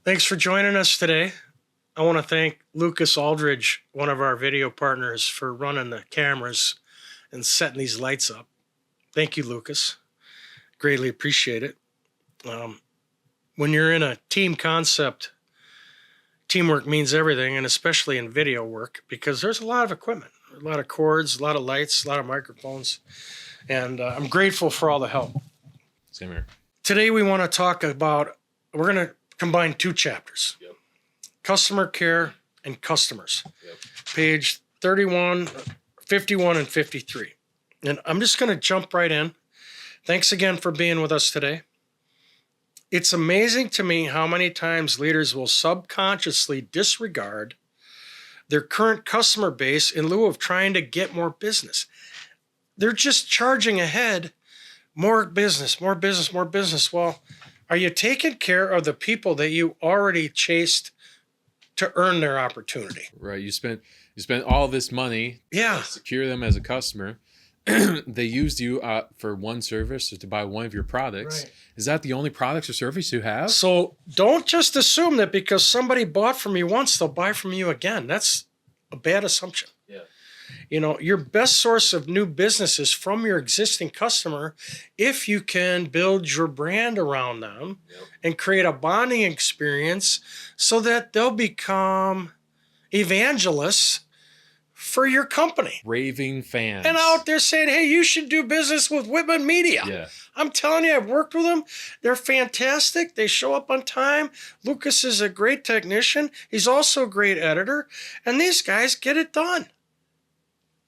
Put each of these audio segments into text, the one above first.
Thanks for joining us today. I want to thank Lucas Aldridge, one of our video partners, for running the cameras and setting these lights up. Thank you, Lucas. Greatly appreciate it. When you're in a team concept, teamwork means everything, and especially in video work, because there's a lot of equipment, a lot of cords, a lot of lights, a lot of microphones, and I'm grateful for all the help. Same here. Today we want to talk about, we're going to combine two chapters. Yep. Customer care and customers. Yep. Page 31, 51, and 53. And I'm just going to jump right in. Thanks again for being with us today. It's amazing to me how many times leaders will subconsciously disregard their current customer base in lieu of trying to get more business. They're just charging ahead, more business, more business, more business. Well, are you taking care of the people that you already chased to earn their opportunity? Right. You spent all this money to secure them as a customer. They used you for one service or to buy one of your products. Right. Is that the only products or service you have? So don't just assume that because somebody bought from you once, they'll buy from you again. That's a bad assumption. Yeah. Your best source of new business is from your existing customer if you can build your brand around them and create a bonding experience so that they'll become evangelists for your company. Raving fans. And out there saying, hey, you should do business with Whitman Media. Yeah. I'm telling you, I've worked with them. They're fantastic. They show up on time. Lucas is a great technician. He's also a great editor. And these guys get it done.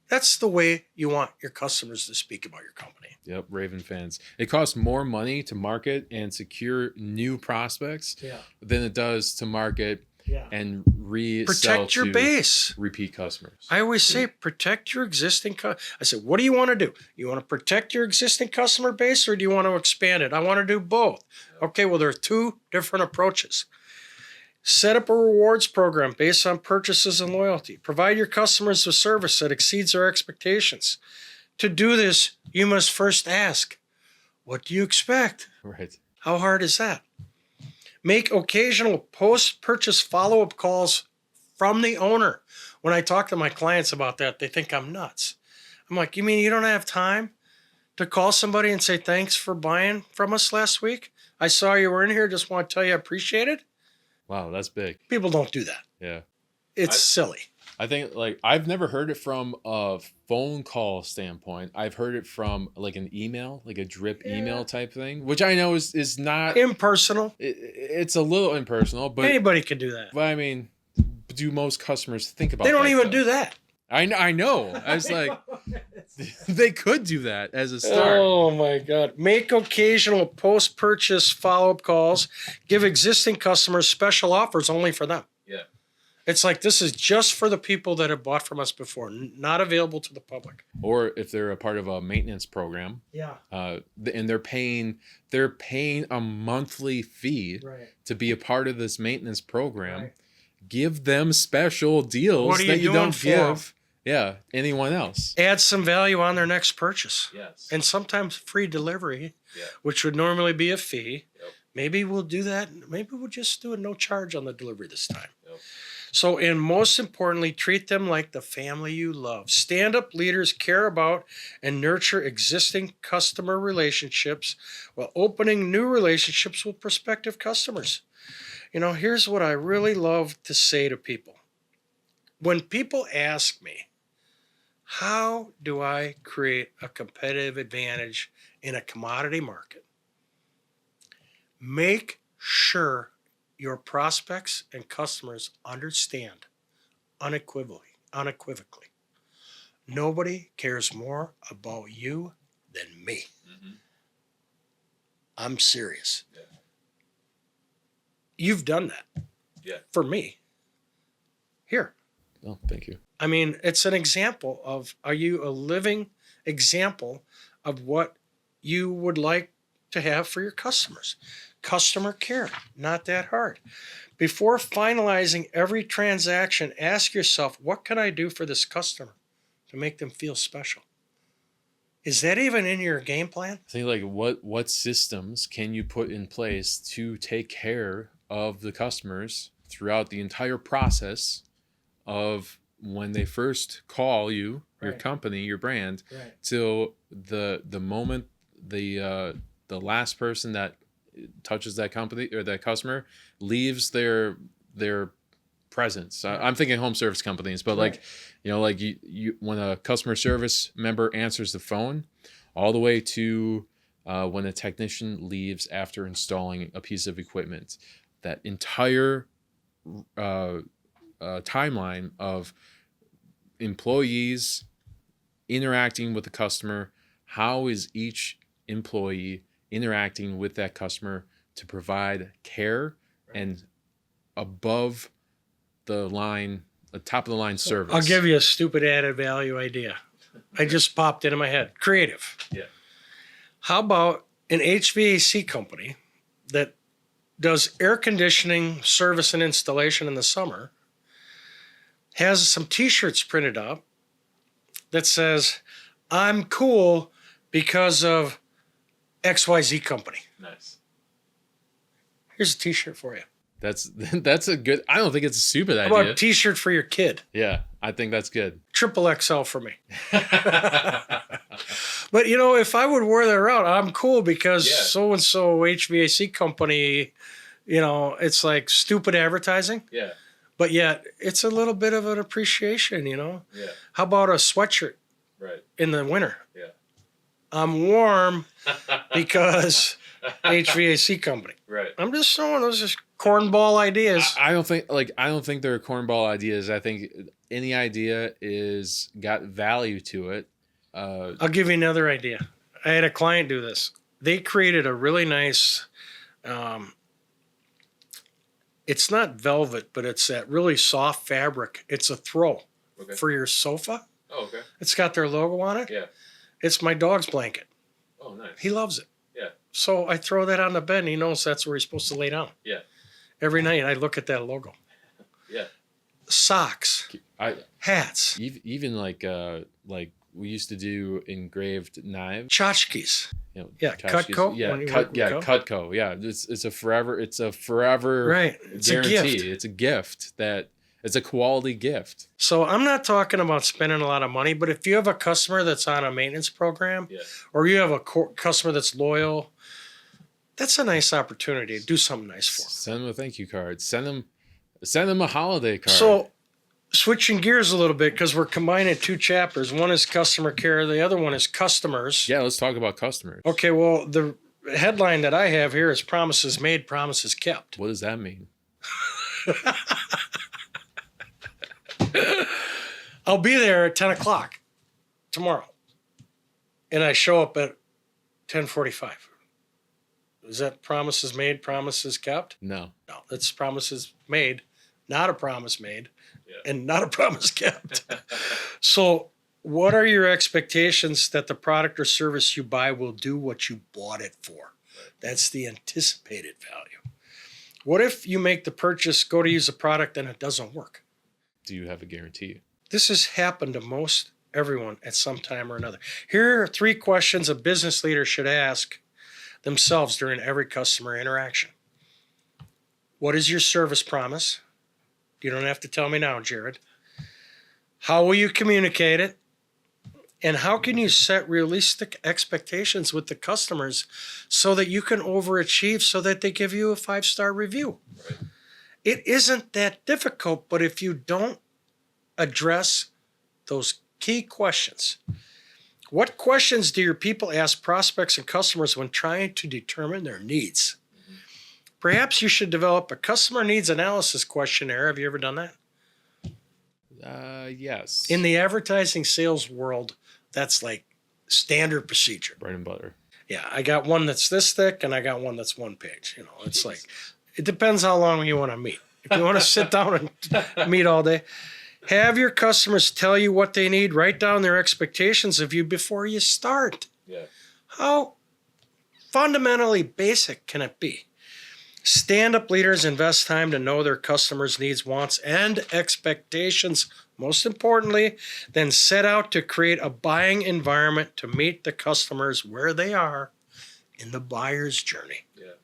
That's the way you want your customers to speak about your company. Yep, raving fans. It costs more money to market and secure new prospects than it does to market and protect your base. Repeat customers. I always say protect your existing I said, what do you want to do? You want to protect your existing customer base or do you want to expand it? I want to do both. Okay, well, there are two different approaches. Set up a rewards program based on purchases and loyalty. Provide your customers a service that exceeds their expectations. To do this, you must first ask, what do you expect? Right. How hard is that? Make occasional post-purchase follow-up calls from the owner. When I talk to my clients about that, they think I'm nuts. I'm like, you mean you don't have time to call somebody and say, thanks for buying from us last week? I saw you were in here. Just want to tell you I appreciate it. Wow, that's big. People don't do that. Yeah. It's silly. I think I've never heard it from a phone call standpoint. I've heard it from like an email, like a drip email type thing, which I know is not impersonal. It's a little impersonal, but anybody can do that. But I mean, do most customers think about that? They don't even though? Do that. I know. I was like, they could do that as a start. Oh my God. Make occasional post-purchase follow-up calls. Give existing customers special offers only for them. Yeah. It's like, this is just for the people that have bought from us before, not available to the public. Or if they're a part of a maintenance program. Yeah. And they're paying a monthly fee to be a part of this maintenance program. Right. Give them special deals that you don't give. Yeah, anyone else. Add some value on their next purchase. Yes. And sometimes free delivery, which would normally be a fee. Yep. Maybe we'll do that. Maybe we'll just do a no charge on the delivery this time. Yep. So, and most importantly, treat them like the family you love. Stand-up leaders care about and nurture existing customer relationships while opening new relationships with prospective customers. Here's what I really love to say to people. When people ask me, how do I create a competitive advantage in a commodity market? Make sure your prospects and customers understand unequivocally. Nobody cares more about you than me. Mm-hmm. I'm serious. Yeah. You've done that for me. Here. Oh, thank you. I mean, it's an example of, are you a living example of what you would like to have for your customers? Customer care, not that hard. Before finalizing every transaction, ask yourself, what can I do for this customer to make them feel special? Is that even in your game plan? I think what systems can you put in place to take care of the customers throughout the entire process of when they first call you, your company, your brand, till the moment the last person that touches that company or that customer leaves their presence. I'm thinking home service companies, but like, you know, like you when a customer service member answers the phone, all the way to when a technician leaves after installing a piece of equipment, that entire timeline of employees interacting with the customer, how is each employee interacting with that customer to provide care and above the line, the top of the line service. I'll give you a stupid added value idea. I just popped into my head. Creative. Yeah. How about an HVAC company that does air conditioning service and installation in the summer, has some t-shirts printed up that says, I'm cool because of XYZ company. Nice. Here's a t-shirt for you. That's a good, I don't think it's a stupid idea. How about a t-shirt for your kid? Yeah, I think that's good. Triple XL for me. But, you know, if I would wear that around, I'm cool because so-and-so HVAC company, you know, it's like stupid advertising. Yeah. But yet, it's a little bit of an appreciation, you know? Yeah. How about a sweatshirt in the winter? Yeah. I'm warm because HVAC company. Right. I'm just throwing those just cornball ideas. I don't think they're cornball ideas. I think any idea is got value to it. I'll give you another idea. I had a client do this. They created a really nice, it's not velvet, but it's that really soft fabric. It's a throw for your sofa. Oh, okay. It's got their logo on it. Yeah. It's my dog's blanket. Oh, nice. He loves it. Yeah. So I throw that on the bed and he knows that's where he's supposed to lay down. Yeah. Every night I look at that logo. Yeah. Socks. Hats. Even like we used to do engraved knives. Tchotchkes. You know, yeah, Cutco. Yeah, Cutco. Yeah, it's a forever right. It's guarantee. A gift. It's a gift that it's a quality gift. So I'm not talking about spending a lot of money, but if you have a customer that's on a maintenance program, or you have a customer that's loyal, that's a nice opportunity to do something nice for them. Send them a thank you card. Send them a holiday card. So switching gears a little bit because we're combining two chapters. One is customer care. The other one is customers. Yeah, let's talk about customers. Okay, well, the headline that I have here is promises made, promises kept. What does that mean? I'll be there at 10 o'clock tomorrow. And I show up at 10:45. Is that promises made, promises kept? No. No, that's promises made, not a promise made, and not a promise kept. So what are your expectations that the product or service you buy will do what you bought it for? That's the anticipated value. What if you make the purchase, go to use a product, and it doesn't work? Do you have a guarantee? This has happened to most everyone at some time or another. Here are 3 questions a business leader should ask themselves during every customer interaction. What is your service promise? You don't have to tell me now, Jared. How will you communicate it? And how can you set realistic expectations with the customers so that you can overachieve so that they give you a 5-star review? Right. It isn't that difficult, but if you don't address those key questions, what questions do your people ask prospects and customers when trying to determine their needs? Mm-hmm. Perhaps you should develop a customer needs analysis questionnaire. Have you ever done that? Yes. In the advertising sales world, that's like standard procedure. Bread and butter. Yeah, I got one that's this thick and I got one that's 1 page. You know, it's like, it depends how long you want to meet. If you want to sit down and meet all day, have your customers tell you what they need. Write down their expectations of you before you start. Yeah. How fundamentally basic can it be? Stand-up leaders invest time to know their customers' needs, wants, and expectations. Most importantly, then set out to create a buying environment to meet the customers where they are in the buyer's journey. Yeah.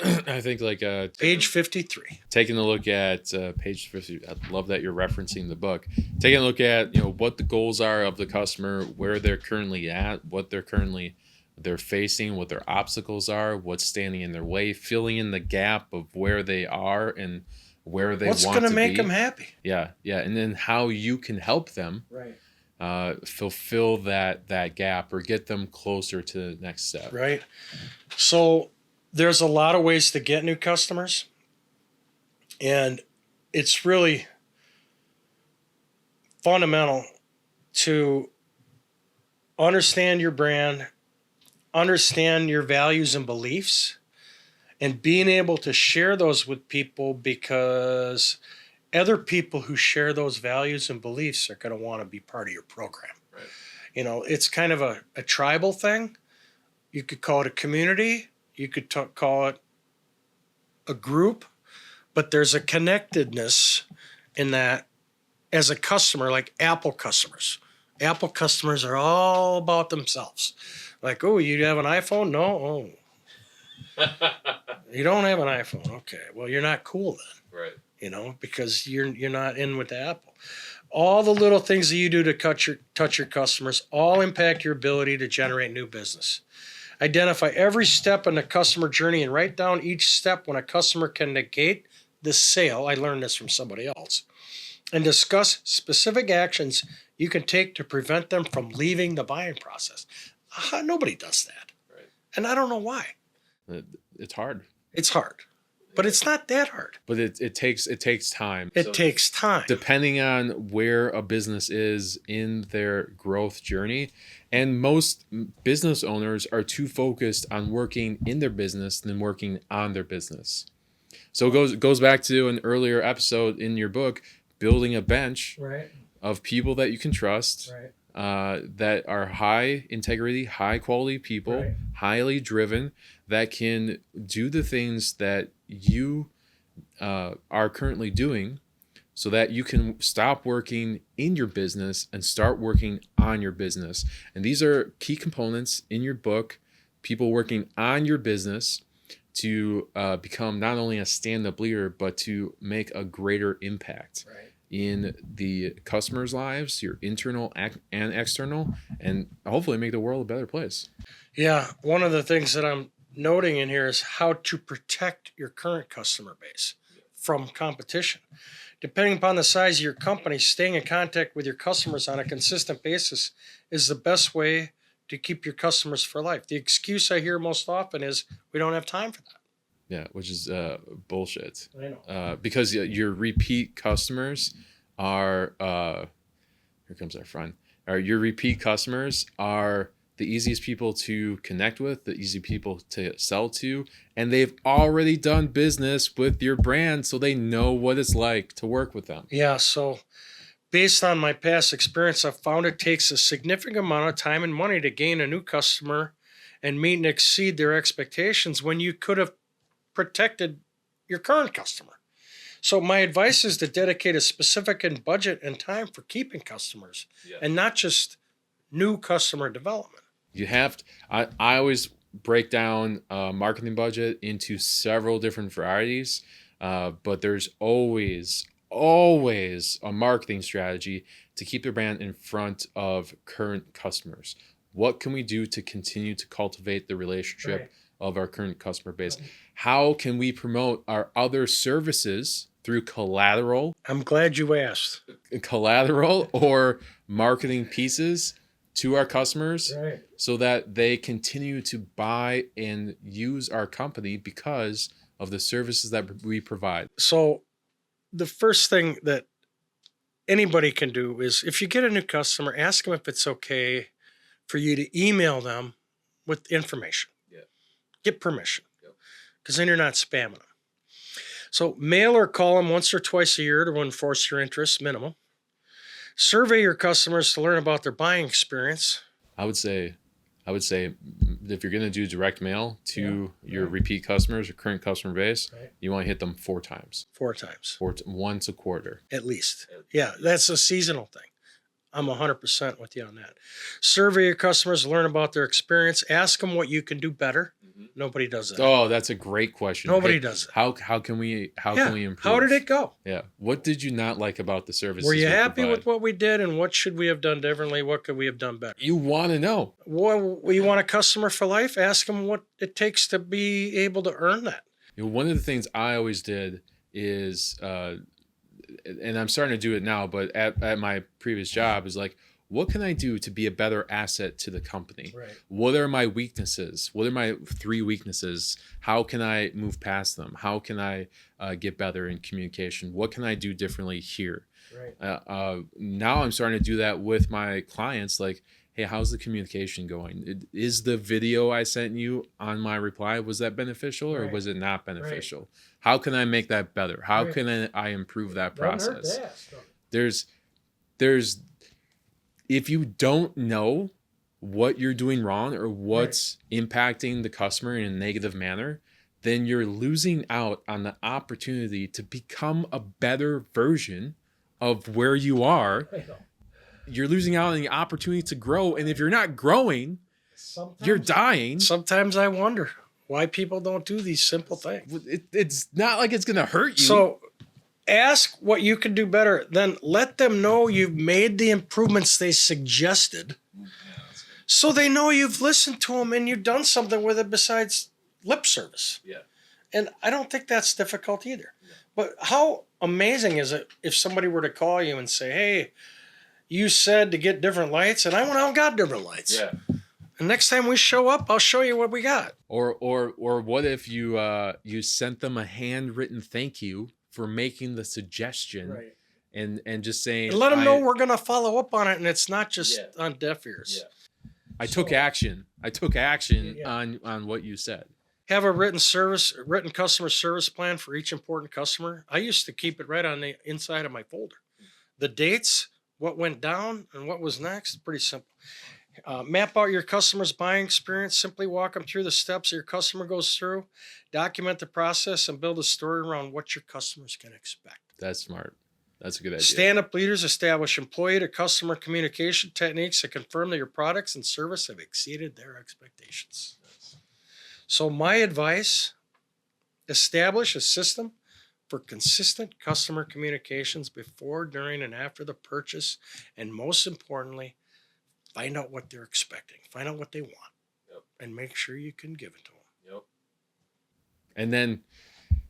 I think like page 53. Taking a look at page 50. I love that you're referencing the book. Taking a look at what the goals are of the customer, where they're currently at, what they're facing, what their obstacles are, what's standing in their way, filling in the gap of where they are and where they what's want to be. What's going to make them happy? Yeah, and then how you can help them fulfill that gap or get them closer to the next step. Right. So there's a lot of ways to get new customers, and it's really fundamental to understand your brand, understand your values and beliefs, and being able to share those with people, because other people who share those values and beliefs are going to want to be part of your program. Right. It's kind of a tribal thing. You could call it a community. You could call it a group, but there's a connectedness in that. As a customer, like Apple customers. Apple customers are all about themselves. Like, oh, you have an iPhone? No. Oh. You don't have an iPhone. Okay. Well, you're not cool then. Right. Because you're not in with Apple. All the little things that you do to touch your customers all impact your ability to generate new business. Identify every step in the customer journey and write down each step when a customer can negate the sale. I learned this from somebody else. And discuss specific actions you can take to prevent them from leaving the buying process. Nobody does that. Right. And I don't know why. It's hard. It's hard. But it's not that hard. But it takes time. It takes time. Depending on where a business is in their growth journey. And most business owners are too focused on working in their business than working on their business. So it goes back to an earlier episode in your book, building a bench of people that you can trust, that are high integrity, high quality people, highly driven, that can do the things that you are currently doing, so that you can stop working in your business and start working on your business. And these are key components in your book, people working on your business to become not only a stand-up leader, but to make a greater impact in the customers' lives, your internal and external, and hopefully make the world a better place. Yeah, one of the things that I'm noting in here is how to protect your current customer base from competition. Depending upon the size of your company, staying in contact with your customers on a consistent basis is the best way to keep your customers for life. The excuse I hear most often is we don't have time for that. Yeah, which is bullshit. I know. Because your repeat customers are, here comes our friend. Your repeat customers are the easiest people to connect with, the easy people to sell to, and they've already done business with your brand, so they know what it's like to work with them. Yeah, so based on my past experience, I've found it takes a significant amount of time and money to gain a new customer and meet and exceed their expectations when you could have protected your current customer. So my advice is to dedicate a specific budget and time for keeping customers and not just new customer development. You have to, I always break down a marketing budget into several different varieties, but there's always a marketing strategy to keep the brand in front of current customers. What can we do to continue to cultivate the relationship of our current customer base? How can we promote our other services through collateral? I'm glad you asked. Collateral or marketing pieces to our customers so that they continue to buy and use our company because of the services that we provide. So the first thing that anybody can do is, if you get a new customer, ask them if it's okay for you to email them with information. Get permission, because then you're not spamming them. So mail or call them once or twice a year to enforce your interest, minimum. Survey your customers to learn about their buying experience. I would say if you're going to do direct mail to your repeat customers or current customer base, you want to hit them 4 times. 4 times. Once a quarter. At least. Yeah, that's a seasonal thing. I'm 100% with you on that. Survey your customers, learn about their experience, ask them what you can do better. Nobody does that. Oh, that's a great question. Nobody does that. How can we improve? How did it go? Yeah. What did you not like about the services? Were you happy with what we did, and what should we have done differently? What could we have done better? You want to know. Well, you want a customer for life? Ask them what it takes to be able to earn that. One of the things I always did is, and I'm starting to do it now, but at my previous job is like, what can I do to be a better asset to the company? Right. What are my weaknesses? What are my 3 weaknesses? How can I move past them? How can I get better in communication? What can I do differently here? Right. Now I'm starting to do that with my clients. Like, hey, how's the communication going? Is the video I sent you on my reply, was that beneficial or was it not beneficial? Right. How can I make that better? How can I improve that process? There's if you don't know what you're doing wrong or what's impacting the customer in a negative manner, then you're losing out on the opportunity to become a better version of where you are. You're losing out on the opportunity to grow. And if you're not growing, you're dying. Sometimes I wonder why people don't do these simple things. It's not like it's going to hurt you. So ask what you can do better. Then let them know you've made the improvements they suggested. So they know you've listened to them and you've done something with it besides lip service. Yeah. And I don't think that's difficult either. Yeah. But how amazing is it if somebody were to call you and say, hey, you said to get different lights, and I went out and got different lights. Yeah. And next time we show up, I'll show you what we got. Or what if you sent them a handwritten thank you for making the suggestion, and just saying, and let them know we're going to follow up on it, and it's not just on deaf ears. Yeah. I took action on what you said. Have a written customer service plan for each important customer. I used to keep it right on the inside of my folder. The dates, what went down, and what was next. Pretty simple. Map out your customer's buying experience. Simply walk them through the steps your customer goes through. Document the process and build a story around what your customers can expect. That's smart. That's a good idea. Stand-up leaders establish employee to customer communication techniques that confirm that your products and service have exceeded their expectations. So my advice, establish a system for consistent customer communications before, during, and after the purchase. And most importantly, find out what they're expecting. Find out what they want. And make sure you can give it to them. And then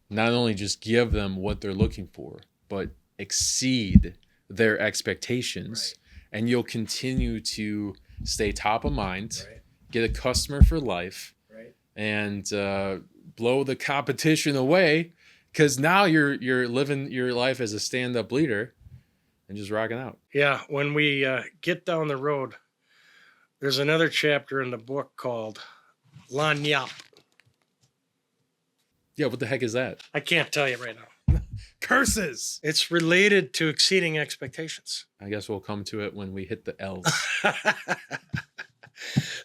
not only just give them what they're looking for, but exceed their expectations. And you'll continue to stay top of mind, get a customer for life, and blow the competition away, because now you're living your life as a stand-up leader and just rocking out. Yeah, when we get down the road, there's another chapter in the book called Lanyap. Yeah, what the heck is that? I can't tell you right now. Curses! It's related to exceeding expectations. I guess we'll come to it when we hit the L's.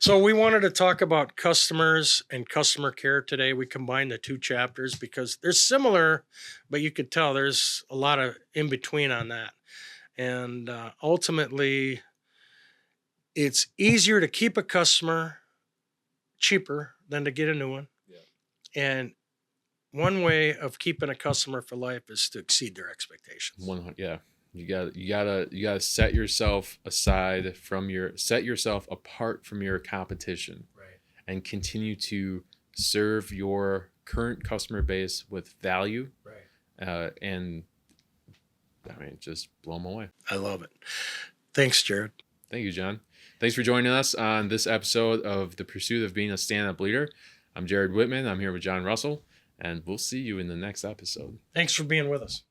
So we wanted to talk about customers and customer care today. We combined the 2 chapters because they're similar, but you could tell there's a lot of in between on that. And ultimately, it's easier to keep a customer cheaper than to get a new one. Yeah. And one way of keeping a customer for life is to exceed their expectations. Yeah. You gotta set yourself set yourself apart from your competition, and continue to serve your current customer base with value, and I mean, just blow them away. I love it. Thanks, Jared. Thank you, John. Thanks for joining us on this episode of The Pursuit of Being a Stand-Up Leader. I'm Jared Whitman. I'm here with John Russell, and we'll see you in the next episode. Thanks for being with us.